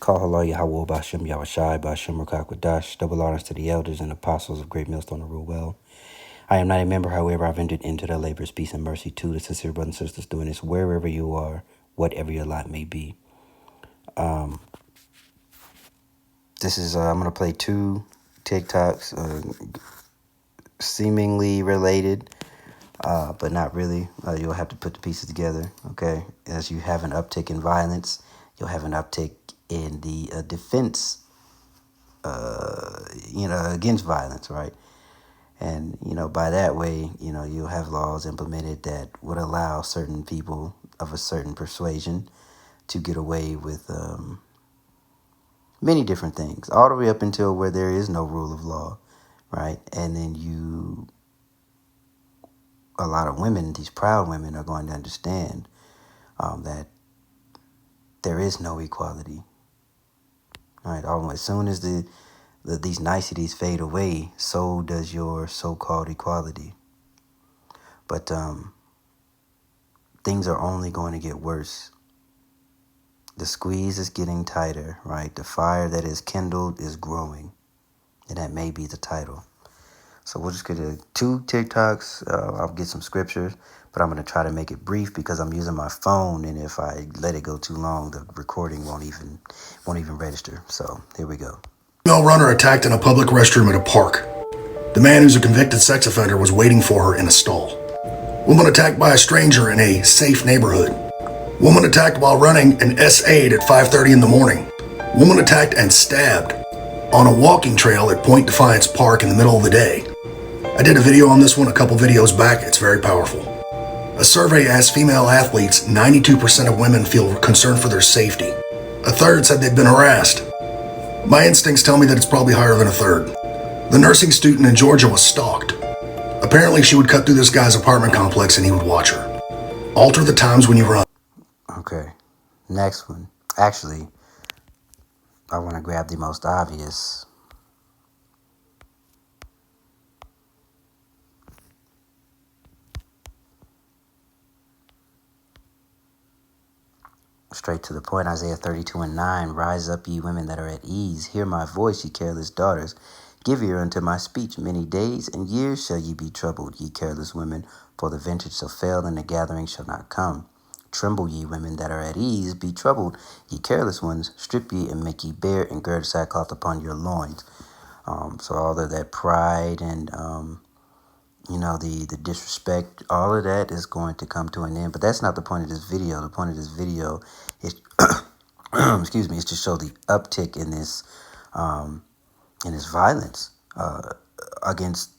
Call Halal Yahweh Bashem Yahweh Bashem Rakakwadash. Double honors to the elders and apostles of Great Millstone to rule well. I am not a member, however, I've entered into their labors. Peace and mercy to the sincere brothers and sisters doing this wherever you are, whatever your lot may be. This is, I'm going to play two TikToks, seemingly related, but not really. You'll have to put the pieces together, okay? As you have an uptick in violence, you'll have an uptick in the defense, against violence, right? And, by that way, you'll have laws implemented that would allow certain people of a certain persuasion to get away with many different things, all the way up until where there is no rule of law, right? And then a lot of women, these proud women, are going to understand that there is no equality, right? As soon as these niceties fade away, so does your so-called equality. But things are only going to get worse. The squeeze is getting tighter, right? The fire that is kindled is growing. And that may be the title. So we'll just get to two TikToks. I'll get some scriptures, but I'm going to try to make it brief because I'm using my phone. And if I let it go too long, the recording won't even register. So here we go. Female runner attacked in a public restroom at a park. The man, who's a convicted sex offender, was waiting for her in a stall. Woman attacked by a stranger in a safe neighborhood. Woman attacked while running an S8 at 5:30 in the morning. Woman attacked and stabbed on a walking trail at Point Defiance Park in the middle of the day. I did a video on this one a couple videos back. It's very powerful. A survey asked female athletes, 92% of women feel concerned for their safety. A third said they'd been harassed. My instincts tell me that it's probably higher than a third. The nursing student in Georgia was stalked. Apparently she would cut through this guy's apartment complex and he would watch her. Alter the times when you run. Okay, next one. Actually, I want to grab the most obvious. Straight to the point, Isaiah 32:9. Rise up, ye women that are at ease. Hear my voice, ye careless daughters. Give ear unto my speech. Many days and years shall ye be troubled, ye careless women, for the vintage shall fail, and the gathering shall not come. Tremble, ye women that are at ease. Be troubled, ye careless ones. Strip ye and make ye bare, and gird sackcloth upon your loins. So all of that pride and the disrespect, all of that is going to come to an end. But that's not the point of this video. The point of this video is, excuse me, is to show the uptick in this violence against,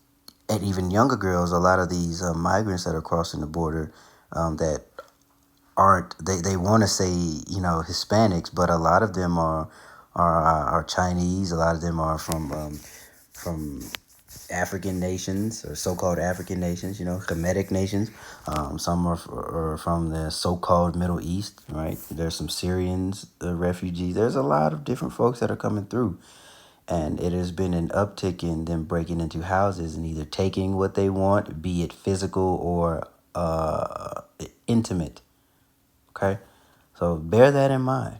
and even younger girls. A lot of these migrants that are crossing the border that aren't, they want to say Hispanics, but a lot of them are Chinese. A lot of them are from African nations, or so-called African nations, Kemetic nations. Some are from the so-called Middle East, right? There's some Syrians, refugees. There's a lot of different folks that are coming through. And it has been an uptick in them breaking into houses and either taking what they want, be it physical or intimate. Okay? So bear that in mind.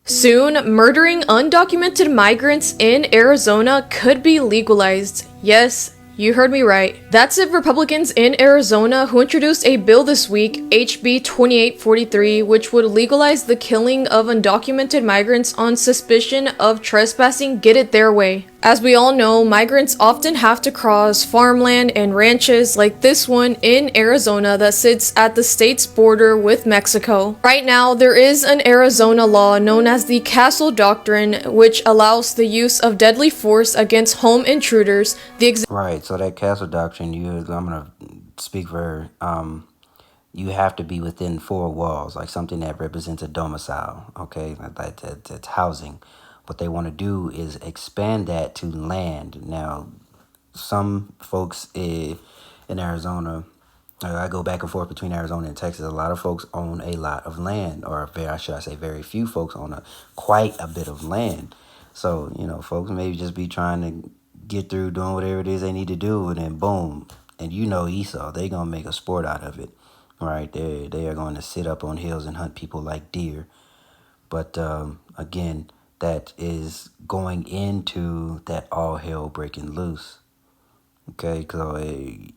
Soon, murdering undocumented migrants in Arizona could be legalized. Yes, you heard me right. That's if Republicans in Arizona who introduced a bill this week, HB 2843, which would legalize the killing of undocumented migrants on suspicion of trespassing, get it their way. As we all know, migrants often have to cross farmland and ranches like this one in Arizona that sits at the state's border with Mexico. Right now, there is an Arizona law known as the Castle Doctrine, which allows the use of deadly force against home intruders. Right, so that Castle Doctrine, I'm going to speak for you have to be within four walls, like something that represents a domicile, okay? That's housing. What they want to do is expand that to land. Now, some folks in Arizona, I go back and forth between Arizona and Texas. A lot of folks own a lot of land, or very few folks own quite a bit of land. So, folks maybe just be trying to get through doing whatever it is they need to do, and then boom. And Esau, they going to make a sport out of it, right? They are going to sit up on hills and hunt people like deer. But again, that is going into that all hell breaking loose. Okay, so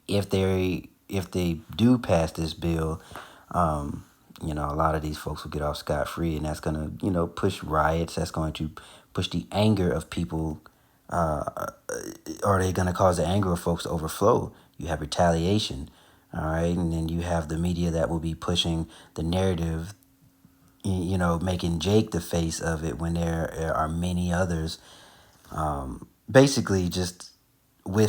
if they do pass this bill, a lot of these folks will get off scot free, and that's gonna push riots. That's going to push the anger of people. Are they gonna cause the anger of folks to overflow? You have retaliation, all right, and then you have the media that will be pushing the narrative, making Jake the face of it when there are many others. Basically, just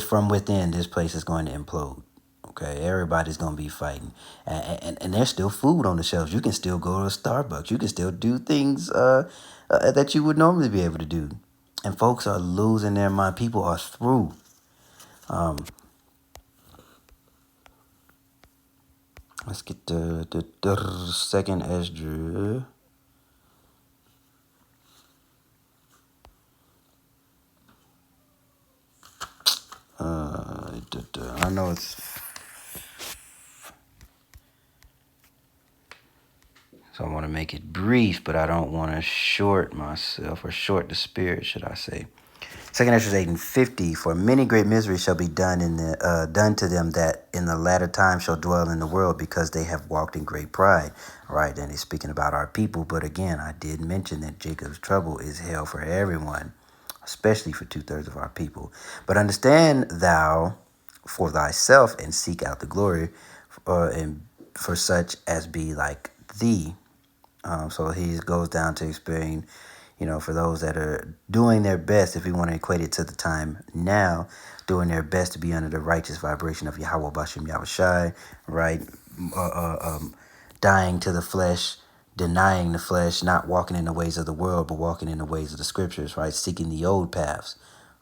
from within, this place is going to implode. Okay, everybody's gonna be fighting, and there's still food on the shelves. You can still go to Starbucks. You can still do things that you would normally be able to do, and folks are losing their mind. People are through. Let's get the second Esdras. I know it's. So I want to make it brief, but I don't want to short myself, or short the spirit, should I say. Second Esdras 8:50. For many great miseries shall be done done to them that in the latter time shall dwell in the world, because they have walked in great pride. All right, and he's speaking about our people. But again, I did mention that Jacob's trouble is hell for everyone, especially for 2/3 of our people. But understand thou for thyself, and seek out the glory, and for such as be like thee. So he goes down to explain, for those that are doing their best, if we want to equate it to the time now, doing their best to be under the righteous vibration of Yahweh Bashim Yahushai, right? Dying to the flesh, denying the flesh, not walking in the ways of the world, but walking in the ways of the scriptures, right? Seeking the old paths,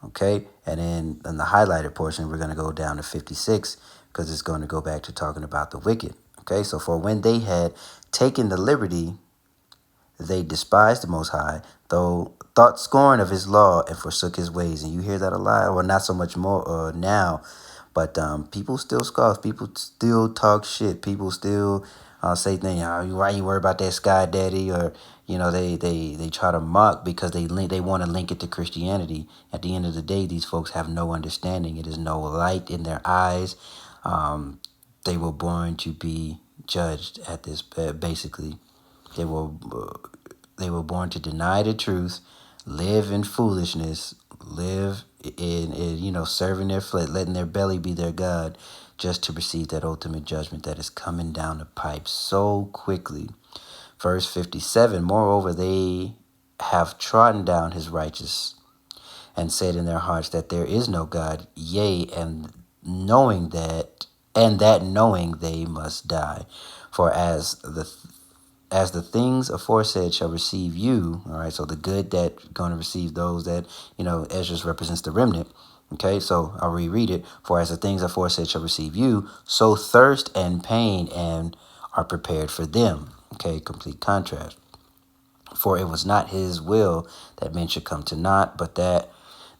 okay? And then in the highlighted portion, we're going to go down to 56, because it's going to go back to talking about the wicked, okay? So for when they had taken the liberty, they despised the Most High, though thought scorn of his law, and forsook his ways. And you hear that a lot. Well, not so much more now, but people still scoff. People still talk shit. People still say things. Why you worry about that Sky Daddy? Or they try to mock, because they want to link it to Christianity. At the end of the day, these folks have no understanding. It is no light in their eyes. They were born to be judged at this. Basically, they were born to deny the truth, live in foolishness, live in serving their flesh, letting their belly be their God, just to receive that ultimate judgment that is coming down the pipe so quickly. Verse 57, moreover, they have trodden down his righteous, and said in their hearts that there is no God, yea, and that knowing they must die. For as the things aforesaid shall receive you, all right, so the good that going to receive those that, Esdras represents the remnant, okay, so I'll reread it. For as the things aforesaid shall receive you, so thirst and pain and are prepared for them, okay, complete contrast. For it was not his will that men should come to naught, but that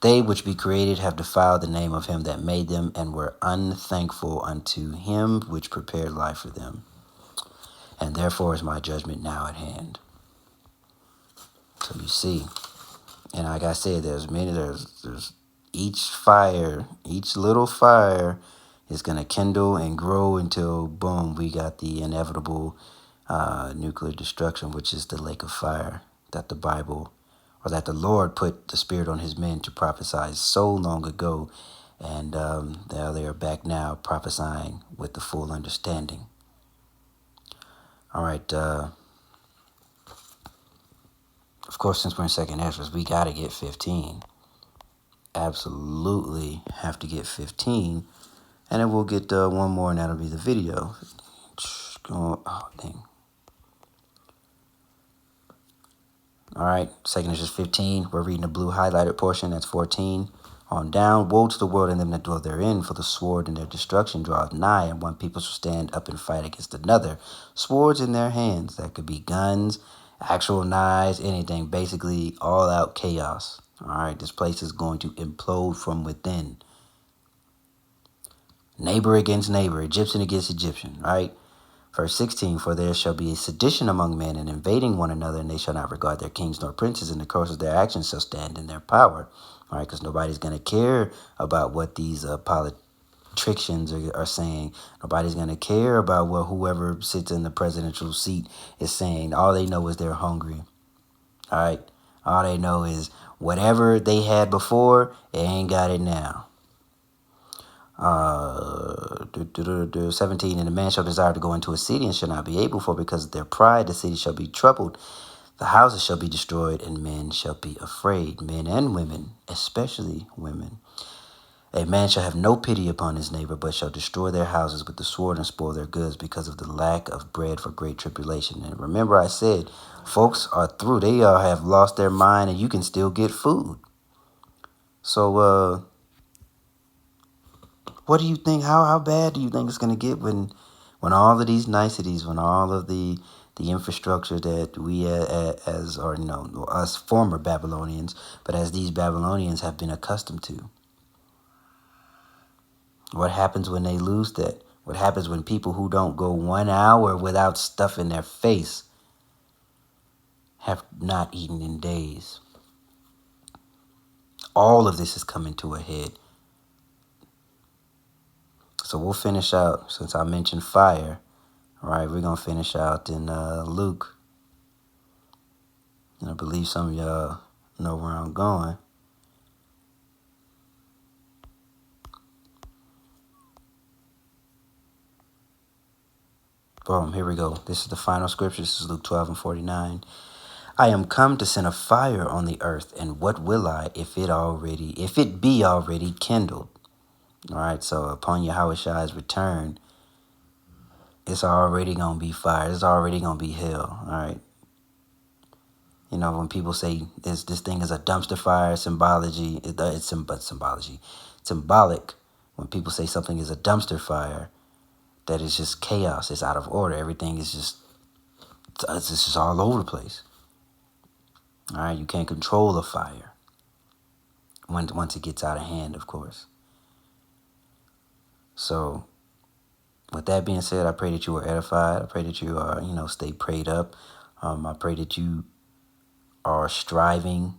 they which be created have defiled the name of him that made them, and were unthankful unto him which prepared life for them. And therefore is my judgment now at hand. So you see, and like I said, there's each little fire is going to kindle and grow until, boom, we got the inevitable nuclear destruction, which is the lake of fire that the Bible, or that the Lord put the Spirit on his men to prophesy so long ago. And there they are back now prophesying with the full understanding. All right. Of course, since we're in second Esdras, we got to get 15. Absolutely have to get 15. And then we'll get one more, and that'll be the video. Oh, dang. All right. Second Esdras 15. We're reading the blue highlighted portion. That's 14. On down. Woe to the world and them that dwell therein, for the sword and their destruction draweth nigh, and one people shall stand up and fight against another. Swords in their hands. That could be guns, actual knives, anything. Basically, all out chaos. All right, this place is going to implode from within. Neighbor against neighbor, Egyptian against Egyptian, right? Verse 16, for there shall be a sedition among men, and invading one another, and they shall not regard their kings nor princes, and the course of their actions shall stand in their power. All right, because nobody's going to care about what these politicians are saying. Nobody's going to care about what whoever sits in the presidential seat is saying. All they know is they're hungry. All right, all they know is whatever they had before, they ain't got it now. 17, and a man shall desire to go into a city and shall not be able, for because of their pride the city shall be troubled, the houses shall be destroyed, and men shall be afraid, men and women, especially women. A man shall have no pity upon his neighbor, but shall destroy their houses with the sword and spoil their goods because of the lack of bread for great tribulation. And remember I said, folks are through. They all have lost their mind, and you can still get food. So, what do you think? How bad do you think it's going to get when all of these niceties, when all of the infrastructure that we us former Babylonians, but as these Babylonians have been accustomed to? What happens when they lose that? What happens when people who don't go 1 hour without stuff in their face have not eaten in days? All of this is coming to a head. So we'll finish out, since I mentioned fire, all right, we're going to finish out in Luke. And I believe some of y'all know where I'm going. Boom, here we go. This is the final scripture. This is Luke 12 and 49. I am come to send a fire on the earth, and what will I if it be already kindled? All right, so upon Yahushai's return, it's already going to be fire. It's already going to be hell, all right? You know, when people say this thing is a dumpster fire, it's symbolic. When people say something is a dumpster fire, that is just chaos. It's out of order. Everything is it's just all over the place. All right, you can't control the fire once it gets out of hand, of course. So, with that being said, I pray that you are edified. I pray that you are, stay prayed up. I pray that you are striving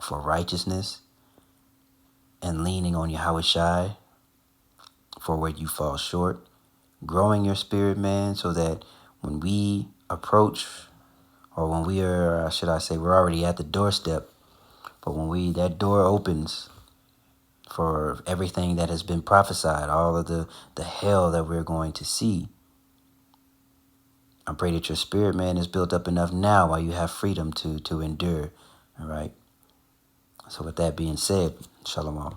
for righteousness and leaning on Yahushai for where you fall short. Growing your spirit, man, so that when we approach, or when we are, we're already at the doorstep, but when that door opens for everything that has been prophesied, all of the hell that we're going to see, I pray that your spirit, man, is built up enough now while you have freedom to endure. All right. So with that being said, shalom.